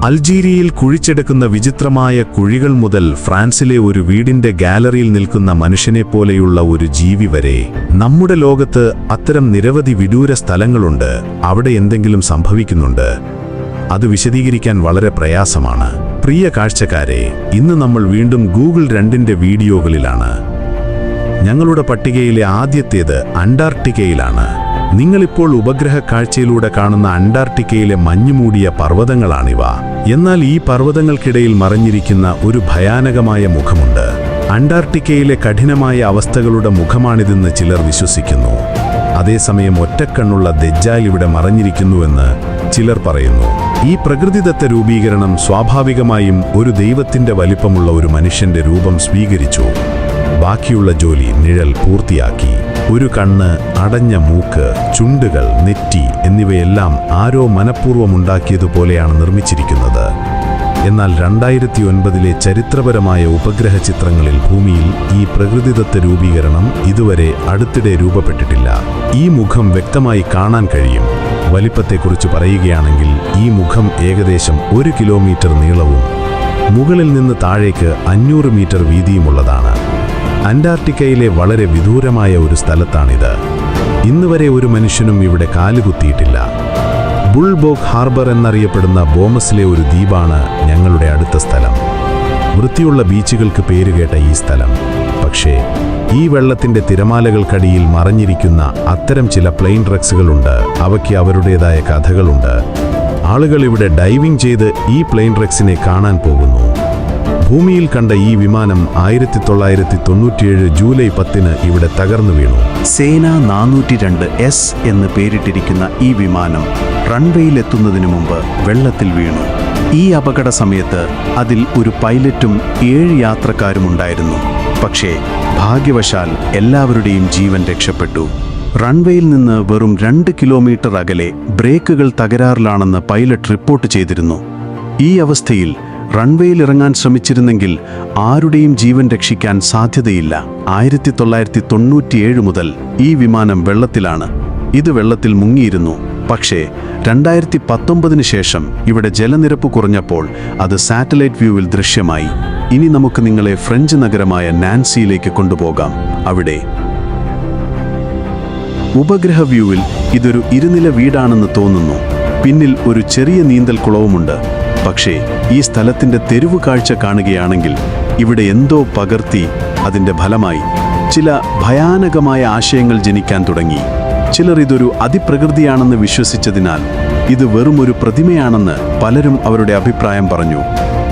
അൾജീരിയയിൽ കുഴിച്ചെടുക്കുന്ന വിചിത്രമായ കുഴികൾ മുതൽ ഫ്രാൻസിലെ ഒരു വീടിന്റെ ഗാലറിയിൽ നിൽക്കുന്ന മനുഷ്യനെപ്പോലെയുള്ള ഒരു ജീവി വരെ, നമ്മുടെ ലോകത്ത് അത്തരം നിരവധി വിദൂര സ്ഥലങ്ങളുണ്ട്. അവിടെ എന്തെങ്കിലും സംഭവിക്കുന്നുണ്ട്. അത് വിശദീകരിക്കാൻ വളരെ പ്രയാസമാണ്. പ്രിയ കാഴ്ചക്കാരെ, ഇന്ന് നമ്മൾ വീണ്ടും ഗൂഗിൾ 2ന്റെ വീഡിയോകളിലാണ്. ഞങ്ങളുടെ പട്ടികയിലെ ആദ്യത്തേത് അന്റാർട്ടിക്കയിലാണ്. നിങ്ങളിപ്പോൾ ഉപഗ്രഹ കാഴ്ചയിലൂടെ കാണുന്ന അന്റാർട്ടിക്കയിലെ മഞ്ഞുമൂടിയ പർവ്വതങ്ങളാണിവ. എന്നാൽ ഈ പർവ്വതങ്ങൾക്കിടയിൽ മറഞ്ഞിരിക്കുന്ന ഒരു ഭയാനകമായ മുഖമുണ്ട്. അന്റാർട്ടിക്കയിലെ കഠിനമായ അവസ്ഥകളുടെ മുഖമാണിതെന്ന് ചിലർ വിശ്വസിക്കുന്നു. അതേസമയം ഒറ്റക്കണ്ണുള്ള ദജ്ജാൽ ഇവിടെ മറഞ്ഞിരിക്കുന്നുവെന്ന് ചിലർ പറയുന്നു. ഈ പ്രകൃതിദത്ത രൂപീകരണം സ്വാഭാവികമായും ഒരു ദൈവത്തിന്റെ വലിപ്പമുള്ള ഒരു മനുഷ്യന്റെ രൂപം സ്വീകരിച്ചു. ബാക്കിയുള്ള ജോലി നിഴൽ പൂർത്തിയാക്കി. ഒരു കണ്ണ്, അടഞ്ഞ മൂക്ക്, ചുണ്ടുകൾ, നെറ്റി എന്നിവയെല്ലാം ആരോ മനഃപൂർവ്വമുണ്ടാക്കിയതുപോലെയാണ് നിർമ്മിച്ചിരിക്കുന്നത്. എന്നാൽ 2009 ചരിത്രപരമായ ഉപഗ്രഹ ചിത്രങ്ങളിൽ ഭൂമിയിൽ ഈ പ്രകൃതിദത്ത രൂപീകരണം ഇതുവരെ അടുത്തിടെ രൂപപ്പെട്ടിട്ടില്ല. ഈ മുഖം വ്യക്തമായി കാണാൻ കഴിയും. വലിപ്പത്തെക്കുറിച്ച് പറയുകയാണെങ്കിൽ ഈ മുഖം ഏകദേശം 1 കിലോമീറ്റർ നീളവും മുകളിൽ നിന്ന് താഴേക്ക് 500 മീറ്റർ വീതിയുമുള്ളതാണ്. അന്റാർട്ടിക്കയിലെ വളരെ വിദൂരമായ ഒരു സ്ഥലത്താണിത്. ഇന്നുവരെ ഒരു മനുഷ്യനും ഇവിടെ കാലുകുത്തിയിട്ടില്ല. ബുൾബോഗ് ഹാർബർ എന്നറിയപ്പെടുന്ന ബോമസിലെ ഒരു ദ്വീപാണ് ഞങ്ങളുടെ അടുത്ത സ്ഥലം. വൃത്തിയുള്ള ബീച്ചുകൾക്ക് പേരുകേട്ട ഈ സ്ഥലം. പക്ഷേ ഈ വെള്ളത്തിന്റെ തിരമാലകൾക്കടിയിൽ മറഞ്ഞിരിക്കുന്ന അത്തരം ചില പ്ലെയിൻ റെക്സുകളുണ്ട്. അവയ്ക്ക് അവരുടേതായ കഥകളുണ്ട്. ആളുകൾ ഇവിടെ ഡൈവിംഗ് ചെയ്ത് ഈ പ്ലെയിൻ റെക്സിനെ കാണാൻ പോകുന്നു. ഭൂമിയിൽ കണ്ട ഈ വിമാനം 1997 ജൂലൈ 10 ഇവിടെ തകർന്നു വീണു. സേന 402S എന്ന് പേരിട്ടിരിക്കുന്ന ഈ വിമാനം റൺവേയിലെത്തുന്നതിനു മുമ്പ് വെള്ളത്തിൽ വീണു. ഈ അപകട സമയത്ത് അതിൽ ഒരു പൈലറ്റും 7 യാത്രക്കാരുമുണ്ടായിരുന്നു. പക്ഷേ ഭാഗ്യവശാൽ എല്ലാവരുടെയും ജീവൻ രക്ഷപ്പെട്ടു. റൺവേയിൽ നിന്ന് വെറും 2 കിലോമീറ്റർ അകലെ ബ്രേക്കുകൾ തകരാറിലാണെന്ന് പൈലറ്റ് റിപ്പോർട്ട് ചെയ്തിരുന്നു. ഈ അവസ്ഥയിൽ റൺവേയിൽ ഇറങ്ങാൻ ശ്രമിച്ചിരുന്നെങ്കിൽ ആരുടെയും ജീവൻ രക്ഷിക്കാൻ സാധ്യതയില്ല. 1997 മുതൽ ഈ വിമാനം വെള്ളത്തിലാണ്. ഇത് വെള്ളത്തിൽ മുങ്ങിയിരുന്നു. പക്ഷേ 2019 ശേഷം ഇവിടെ ജലനിരപ്പ് കുറഞ്ഞപ്പോൾ അത് സാറ്റലൈറ്റ് വ്യൂവിൽ ദൃശ്യമായി. ഇനി നമുക്ക് നിങ്ങളെ ഫ്രഞ്ച് നഗരമായ നാൻസിയിലേക്ക് കൊണ്ടുപോകാം. അവിടെ ഉപഗ്രഹ വ്യൂവിൽ ഇതൊരു ഇരുനില വീടാണെന്ന് തോന്നുന്നു. പിന്നിൽ ഒരു ചെറിയ നീന്തൽ കുളവുമുണ്ട്. പക്ഷേ ഈ സ്ഥലത്തിന്റെ തെരുവ് കാഴ്ച കാണുകയാണെങ്കിൽ ഇവിടെ എന്തോ പകർത്തി അതിന്റെ ഫലമായി ചില ഭയാനകമായ ആശയങ്ങൾ ജനിക്കാൻ തുടങ്ങി. ചിലർ ഇതൊരു അതിപ്രകൃതിയാണെന്ന് വിശ്വസിച്ചതിനാൽ ഇത് വെറുമൊരു പ്രതിമയാണെന്ന് പലരും അവരുടെ അഭിപ്രായം പറഞ്ഞു.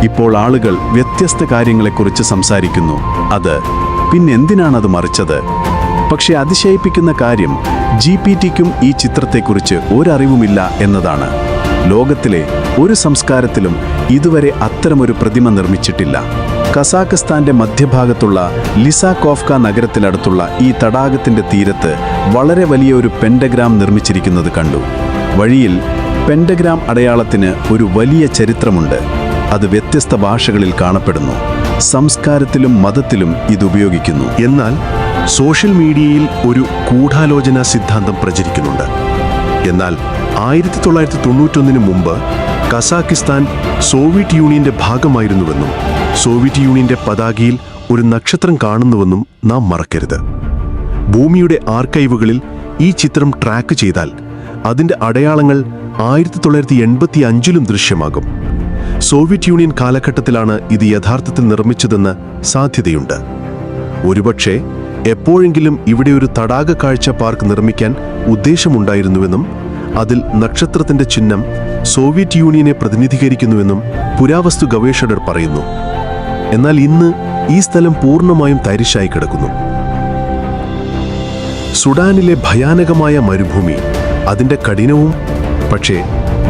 ഇപ്പോൾ ആളുകൾ വ്യത്യസ്ത കാര്യങ്ങളെക്കുറിച്ച് സംസാരിക്കുന്നു. പിന്നെന്തിനാണത് മറിച്ചത്? പക്ഷേ അതിശയിപ്പിക്കുന്ന കാര്യം GPT-ക്കും ഈ ചിത്രത്തെക്കുറിച്ച് ഒരറിവുമില്ല എന്നതാണ്. ലോകത്തിലെ ഒരു സംസ്കാരത്തിലും ഇതുവരെ അത്തരമൊരു പ്രതിമ നിർമ്മിച്ചിട്ടില്ല. കസാഖിസ്ഥാന്റെ മധ്യഭാഗത്തുള്ള ലിസാകോഫ്ക നഗരത്തിനടുത്തുള്ള ഈ തടാകത്തിന്റെ തീരത്ത് വളരെ വലിയ ഒരു പെൻഡഗ്രാം നിർമ്മിച്ചിരിക്കുന്നത് കണ്ടു. വഴിയിൽ പെൻഡഗ്രാം അടയാളത്തിന് ഒരു വലിയ ചരിത്രമുണ്ട്. അത് വ്യത്യസ്ത ഭാഷകളിൽ കാണപ്പെടുന്നു. സംസ്കാരത്തിലും മതത്തിലും ഇത് ഉപയോഗിക്കുന്നു. എന്നാൽ സോഷ്യൽ മീഡിയയിൽ ഒരു ഗൂഢാലോചന സിദ്ധാന്തം പ്രചരിക്കുന്നുണ്ട്. എന്നാൽ 1991 മുമ്പ് കസാഖിസ്ഥാൻ സോവിയറ്റ് യൂണിയന്റെ ഭാഗമായിരുന്നുവെന്നും സോവിയറ്റ് യൂണിയന്റെ പതാകയിൽ ഒരു നക്ഷത്രം കാണുന്നുവെന്നും നാം മറക്കരുത്. ഭൂമിയുടെ ആർക്കൈവുകളിൽ ഈ ചിത്രം ട്രാക്ക് ചെയ്താൽ അതിന്റെ അടയാളങ്ങൾ 1985 ദൃശ്യമാകും. സോവിയറ്റ് യൂണിയൻ കാലഘട്ടത്തിലാണ് ഇത് യഥാർത്ഥത്തിൽ നിർമ്മിച്ചതെന്ന് സാധ്യതയുണ്ട്. ഒരുപക്ഷെ എപ്പോഴെങ്കിലും ഇവിടെ ഒരു തടാക കാഴ്ച പാർക്ക് നിർമ്മിക്കാൻ ഉദ്ദേശമുണ്ടായിരുന്നുവെന്നും അതിൽ നക്ഷത്രത്തിന്റെ ചിഹ്നം സോവിയറ്റ് യൂണിയനെ പ്രതിനിധീകരിക്കുന്നുവെന്നും പുരാവസ്തു ഗവേഷകർ പറയുന്നു. എന്നാൽ ഇന്ന് ഈ സ്ഥലം പൂർണ്ണമായും തരിശായി കിടക്കുന്നു. സുഡാനിലെ ഭയാനകമായ മരുഭൂമി അതിന്റെ കഠിനവും പക്ഷേ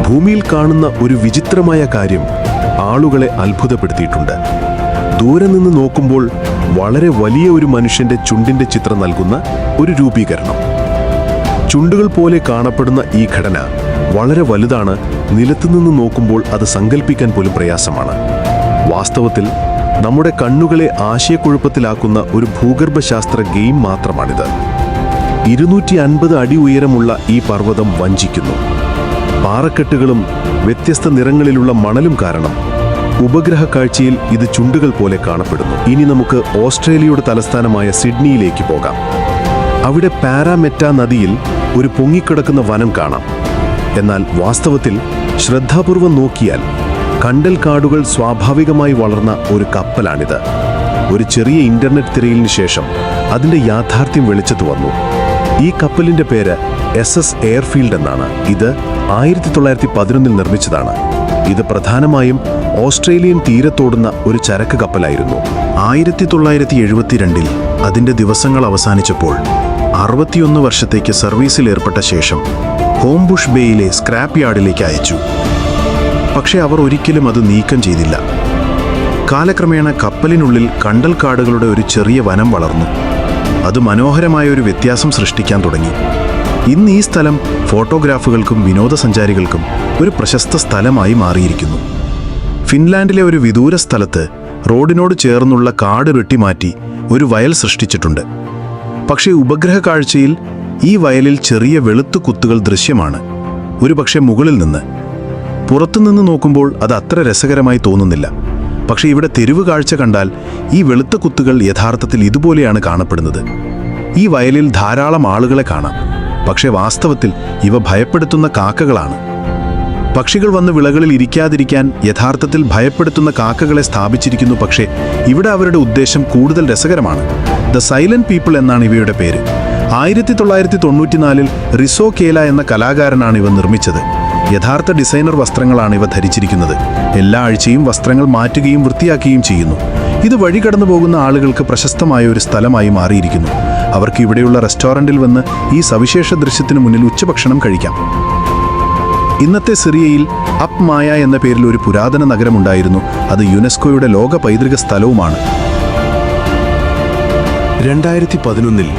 ഭൂമിയിൽ കാണുന്ന ഒരു വിചിത്രമായ കാര്യം ആളുകളെ അത്ഭുതപ്പെടുത്തിയിട്ടുണ്ട്. ദൂരെ നിന്ന് നോക്കുമ്പോൾ വളരെ വലിയ ഒരു മനുഷ്യന്റെ ചുണ്ടിന്റെ ചിത്രം നൽകുന്ന ഒരു രൂപീകരണം. ചുണ്ടുകൾ പോലെ കാണപ്പെടുന്ന ഈ ഘടന വളരെ വലുതാണ്. നിലത്തുനിന്ന് നോക്കുമ്പോൾ അത് സങ്കല്പിക്കാൻ പോലും പ്രയാസമാണ്. വാസ്തവത്തിൽ നമ്മുടെ കണ്ണുകളെ ആശയക്കുഴപ്പത്തിലാക്കുന്ന ഒരു ഭൂഗർഭശാസ്ത്ര ഗെയിം മാത്രമാണിത്. 250 അടി ഉയരമുള്ള ഈ പർവ്വതം വഞ്ചിക്കുന്നു. പാറക്കെട്ടുകളും വ്യത്യസ്ത നിറങ്ങളിലുള്ള മണലും കാരണം ഉപഗ്രഹ കാഴ്ചയിൽ ഇത് ചുണ്ടുകൾ പോലെ കാണപ്പെടുന്നു. ഇനി നമുക്ക് ഓസ്ട്രേലിയയുടെ തലസ്ഥാനമായ സിഡ്നിയിലേക്ക് പോകാം. അവിടെ പാരാമെറ്റ നദിയിൽ ഒരു പൊങ്ങിക്കിടക്കുന്ന വനം കാണാം. എന്നാൽ വാസ്തവത്തിൽ ശ്രദ്ധാപൂർവം നോക്കിയാൽ കണ്ടൽ കാടുകൾ സ്വാഭാവികമായി വളർന്ന ഒരു കപ്പലാണിത്. ഒരു ചെറിയ ഇന്റർനെറ്റ് തിരയലിന് ശേഷം അതിന്റെ യാഥാർത്ഥ്യം വെളിച്ചത്ത് വന്നു. ഈ കപ്പലിന്റെ പേര് SS എയർഫീൽഡ് എന്നാണ്. ഇത് 1911 നിർമ്മിച്ചതാണ്. ഇത് പ്രധാനമായും ഓസ്ട്രേലിയൻ തീരത്തോടുന്ന ഒരു ചരക്ക് കപ്പലായിരുന്നു. 1972 അതിന്റെ ദിവസങ്ങൾ അവസാനിച്ചപ്പോൾ 61 വർഷത്തേക്ക് സർവീസിൽ ഏർപ്പെട്ട ശേഷം ഹോംബുഷ് ബേയിലെ സ്ക്രാപ്പ് യാർഡിലേക്ക് അയച്ചു. പക്ഷേ അവർ ഒരിക്കലും അത് നീക്കം ചെയ്തില്ല. കാലക്രമേണ കപ്പലിനുള്ളിൽ കണ്ടൽക്കാടുകളുടെ ഒരു ചെറിയ വനം വളർന്നു. അത് മനോഹരമായ ഒരു വ്യത്യാസം സൃഷ്ടിക്കാൻ തുടങ്ങി. ഇന്ന് ഈ സ്ഥലം ഫോട്ടോഗ്രാഫുകൾക്കും വിനോദസഞ്ചാരികൾക്കും ഒരു പ്രശസ്ത സ്ഥലമായി മാറിയിരിക്കുന്നു. ഫിൻലാൻഡിലെ ഒരു വിദൂര സ്ഥലത്ത് റോഡിനോട് ചേർന്നുള്ള കാട് വെട്ടിമാറ്റി ഒരു വയൽ സൃഷ്ടിച്ചിട്ടുണ്ട്. പക്ഷേ ഉപഗ്രഹ കാഴ്ചയിൽ ഈ വയലിൽ ചെറിയ വെളുത്തു കുത്തുകൾ ദൃശ്യമാണ്. ഒരുപക്ഷെ മുകളിൽ നിന്ന്. പുറത്തുനിന്ന് നോക്കുമ്പോൾ അത് അത്ര രസകരമായി തോന്നുന്നില്ല. പക്ഷേ ഇവിടെ തെരുവ് കാഴ്ച കണ്ടാൽ ഈ വെളുത്ത കുത്തുകൾ യഥാർത്ഥത്തിൽ ഇതുപോലെയാണ് കാണപ്പെടുന്നത്. ഈ വയലിൽ ധാരാളം ആളുകളെ കാണാം. പക്ഷേ വാസ്തവത്തിൽ ഇവ ഭയപ്പെടുത്തുന്ന കാക്കകളാണ്. പക്ഷികൾ വന്ന് വിളകളിൽ ഇരിക്കാതിരിക്കാൻ യഥാർത്ഥത്തിൽ ഭയപ്പെടുത്തുന്ന കാക്കകളെ സ്ഥാപിച്ചിരിക്കുന്നു. പക്ഷേ ഇവിടെ അവരുടെ ഉദ്ദേശം കൂടുതൽ രസകരമാണ്. ദ സൈലന്റ് പീപ്പിൾ എന്നാണ് ഇവയുടെ പേര്. 1994 റിസോ കേല എന്ന കലാകാരനാണ് ഇവ നിർമ്മിച്ചത്. യഥാർത്ഥ ഡിസൈനർ വസ്ത്രങ്ങളാണ് ഇവ ധരിച്ചിരിക്കുന്നത്. എല്ലാ ആഴ്ചയും വസ്ത്രങ്ങൾ മാറ്റുകയും വൃത്തിയാക്കുകയും ചെയ്യുന്നു. ഇത് വഴി കടന്നു പോകുന്ന ആളുകൾക്ക് പ്രശസ്തമായ ഒരു സ്ഥലമായി മാറിയിരിക്കുന്നു. അവർക്ക് ഇവിടെയുള്ള റെസ്റ്റോറൻറ്റിൽ വന്ന് ഈ സവിശേഷ ദൃശ്യത്തിന് മുന്നിൽ ഉച്ചഭക്ഷണം കഴിക്കാം. ഇന്നത്തെ സിറിയയിൽ അപ് മായ എന്ന പേരിൽ ഒരു പുരാതന നഗരമുണ്ടായിരുന്നു. അത് യുനെസ്കോയുടെ ലോക പൈതൃക സ്ഥലവുമാണ്. 2011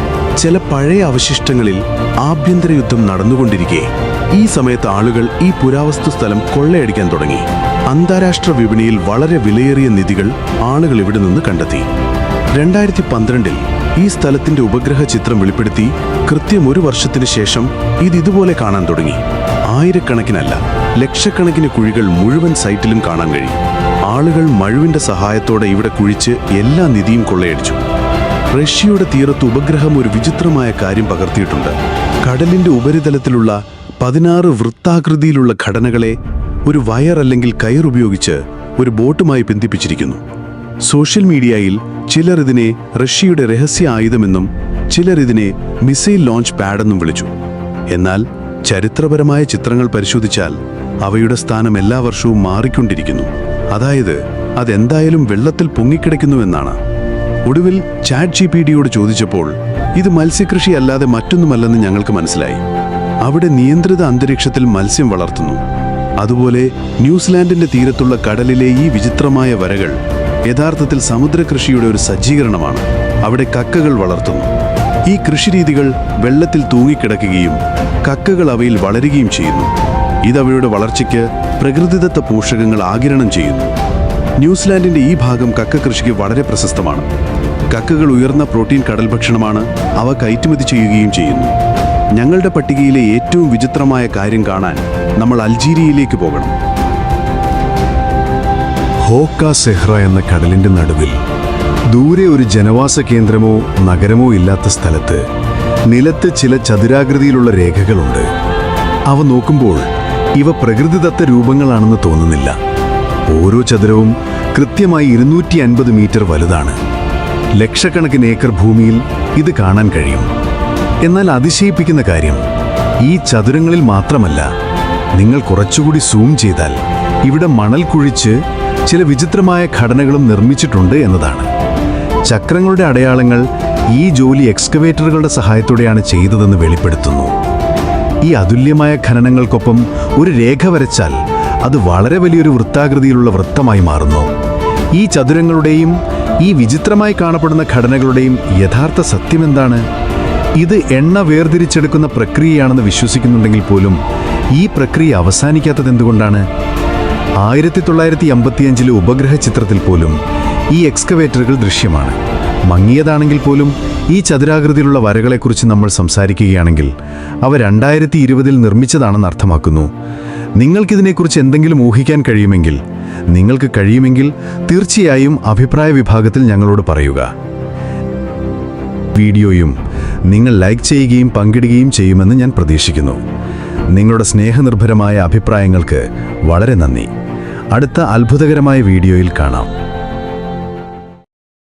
ചില പഴയ അവശിഷ്ടങ്ങളിൽ ആഭ്യന്തര യുദ്ധം നടന്നുകൊണ്ടിരിക്കെ ഈ സമയത്ത് ആളുകൾ ഈ പുരാവസ്തു സ്ഥലം കൊള്ളയടിക്കാൻ തുടങ്ങി. അന്താരാഷ്ട്ര വിപണിയിൽ വളരെ വിലയേറിയ നിധികൾ ആളുകൾ ഇവിടെ നിന്ന് കണ്ടെത്തി. 2012 ഈ സ്ഥലത്തിന്റെ ഉപഗ്രഹ ചിത്രം വെളിപ്പെടുത്തി. കൃത്യം 1 വർഷത്തിന് ശേഷം ഇത് ഇതുപോലെ കാണാൻ തുടങ്ങി. ആയിരക്കണക്കിനല്ല, ലക്ഷക്കണക്കിന് കുഴികൾ മുഴുവൻ സൈറ്റിലും കാണാൻ കഴിയും. ആളുകൾ മഴുവിന്റെ സഹായത്തോടെ ഇവിടെ കുഴിച്ച് എല്ലാ നിധിയും കൊള്ളയടിച്ചു. റഷ്യയുടെ തീരത്ത് ഉപഗ്രഹം ഒരു വിചിത്രമായ കാര്യം പകർത്തിയിട്ടുണ്ട്. കടലിന്റെ ഉപരിതലത്തിലുള്ള 16 വൃത്താകൃതിയിലുള്ള ഘടനകളെ ഒരു വയർ അല്ലെങ്കിൽ കയർ ഉപയോഗിച്ച് ഒരു ബോട്ടുമായി ബന്ധിപ്പിച്ചിരിക്കുന്നു. സോഷ്യൽ മീഡിയയിൽ ചിലർ ഇതിനെ റഷ്യയുടെ രഹസ്യ ആയുധമെന്നും ചിലർ ഇതിനെ മിസൈൽ ലോഞ്ച് പാഡെന്നും വിളിച്ചു. എന്നാൽ ചരിത്രപരമായ ചിത്രങ്ങൾ പരിശോധിച്ചാൽ അവയുടെ സ്ഥാനം എല്ലാ വർഷവും മാറിക്കൊണ്ടിരിക്കുന്നു. അതായത് അതെന്തായാലും വെള്ളത്തിൽ പൊങ്ങിക്കിടക്കുന്നുവെന്നാണ്. ഒടുവിൽ ChatGPTയോട് ചോദിച്ചപ്പോൾ ഇത് മത്സ്യകൃഷി അല്ലാതെ മറ്റൊന്നുമല്ലെന്ന് ഞങ്ങൾക്ക് മനസ്സിലായി. അവിടെ നിയന്ത്രിത അന്തരീക്ഷത്തിൽ മത്സ്യം വളർത്തുന്നു. അതുപോലെ ന്യൂസിലാൻഡിന്റെ തീരത്തുള്ള കടലിലെ ഈ വിചിത്രമായ വരകൾ യഥാർത്ഥത്തിൽ സമുദ്രകൃഷിയുടെ ഒരു സജ്ജീകരണമാണ്. അവിടെ കക്കകൾ വളർത്തുന്നു. ഈ കൃഷിരീതികൾ വെള്ളത്തിൽ തൂങ്ങിക്കിടക്കുകയും കക്കകൾ അവയിൽ വളരുകയും ചെയ്യുന്നു. ഇതവയുടെ വളർച്ചയ്ക്ക് പ്രകൃതിദത്ത പോഷകങ്ങൾ ആഗിരണം ചെയ്യുന്നു. ന്യൂസിലാൻഡിന്റെ ഈ ഭാഗം കക്ക കൃഷിക്ക് വളരെ പ്രശസ്തമാണ്. കക്കകൾ ഉയർന്ന പ്രോട്ടീൻ കടൽ ഭക്ഷണമാണ്. അവ കയറ്റുമതി ചെയ്യുകയും ചെയ്യുന്നു. ഞങ്ങളുടെ പട്ടികയിലെ ഏറ്റവും വിചിത്രമായ കാര്യം കാണാൻ നമ്മൾ അൾജീരിയയിലേക്ക് പോകണം. ഹോക്ക സെഹ്റ എന്ന കടലിന്റെ നടുവിൽ ദൂരെ ഒരു ജനവാസ കേന്ദ്രമോ നഗരമോ ഇല്ലാത്ത സ്ഥലത്ത് നിലത്ത് ചില ചതുരാകൃതിയിലുള്ള രേഖകളുണ്ട്. അവ നോക്കുമ്പോൾ ഇവ പ്രകൃതിദത്ത രൂപങ്ങളാണെന്ന് തോന്നുന്നില്ല. ഓരോ ചതുരവും കൃത്യമായി 250 മീറ്റർ വലുതാണ്. ലക്ഷക്കണക്കിന് ഏക്കർ ഭൂമിയിൽ ഇത് കാണാൻ കഴിയും. എന്നാൽ അതിശയിപ്പിക്കുന്ന കാര്യം ഈ ചതുരങ്ങളിൽ മാത്രമല്ല. നിങ്ങൾ കുറച്ചുകൂടി സൂം ചെയ്താൽ ഇവിടെ മണൽ കുഴിച്ച് ചില വിചിത്രമായ ഘടനകളും നിർമ്മിച്ചിട്ടുണ്ട് എന്നതാണ്. ചക്രങ്ങളുടെ അടയാളങ്ങൾ ഈ ജോലി എക്സ്കവേറ്ററുകളുടെ സഹായത്തോടെയാണ് ചെയ്തതെന്ന് വെളിപ്പെടുത്തുന്നു. ഈ അതുല്യമായ ഖനനങ്ങൾക്കൊപ്പം ഒരു രേഖ വരച്ചാൽ അത് വളരെ വലിയൊരു വൃത്താകൃതിയിലുള്ള വൃത്തമായി മാറുന്നു. ഈ ചതുരങ്ങളുടെയും ഈ വിചിത്രമായി കാണപ്പെടുന്ന ഘടനകളുടെയും യഥാർത്ഥ സത്യമെന്താണ്? ഇത് എണ്ണ വേർതിരിച്ചെടുക്കുന്ന പ്രക്രിയയാണെന്ന് വിശ്വസിക്കുന്നുണ്ടെങ്കിൽ പോലും ഈ പ്രക്രിയ അവസാനിക്കാത്തത് എന്തുകൊണ്ടാണ്? 1955 ഉപഗ്രഹ ചിത്രത്തിൽ പോലും ഈ എക്സ്കവേറ്ററുകൾ ദൃശ്യമാണ്. മങ്ങിയതാണെങ്കിൽ പോലും ഈ ചതുരാകൃതിയിലുള്ള വരകളെക്കുറിച്ച് നമ്മൾ സംസാരിക്കുകയാണെങ്കിൽ അവ 2020 നിർമ്മിച്ചതാണെന്ന് അർത്ഥമാക്കുന്നു. നിങ്ങൾക്കിതിനെക്കുറിച്ച് എന്തെങ്കിലും ഊഹിക്കാൻ കഴിയുമെങ്കിൽ തീർച്ചയായും അഭിപ്രായ വിഭാഗത്തിൽ ഞങ്ങളോട് പറയുക. വീഡിയോയും നിങ്ങൾ ലൈക്ക് ചെയ്യുകയും പങ്കിടുകയും ചെയ്യുമെന്ന് ഞാൻ പ്രതീക്ഷിക്കുന്നു. നിങ്ങളുടെ സ്നേഹനിർഭരമായ അഭിപ്രായങ്ങൾക്ക് വളരെ നന്ദി. അടുത്ത അത്ഭുതകരമായ വീഡിയോയിൽ കാണാം.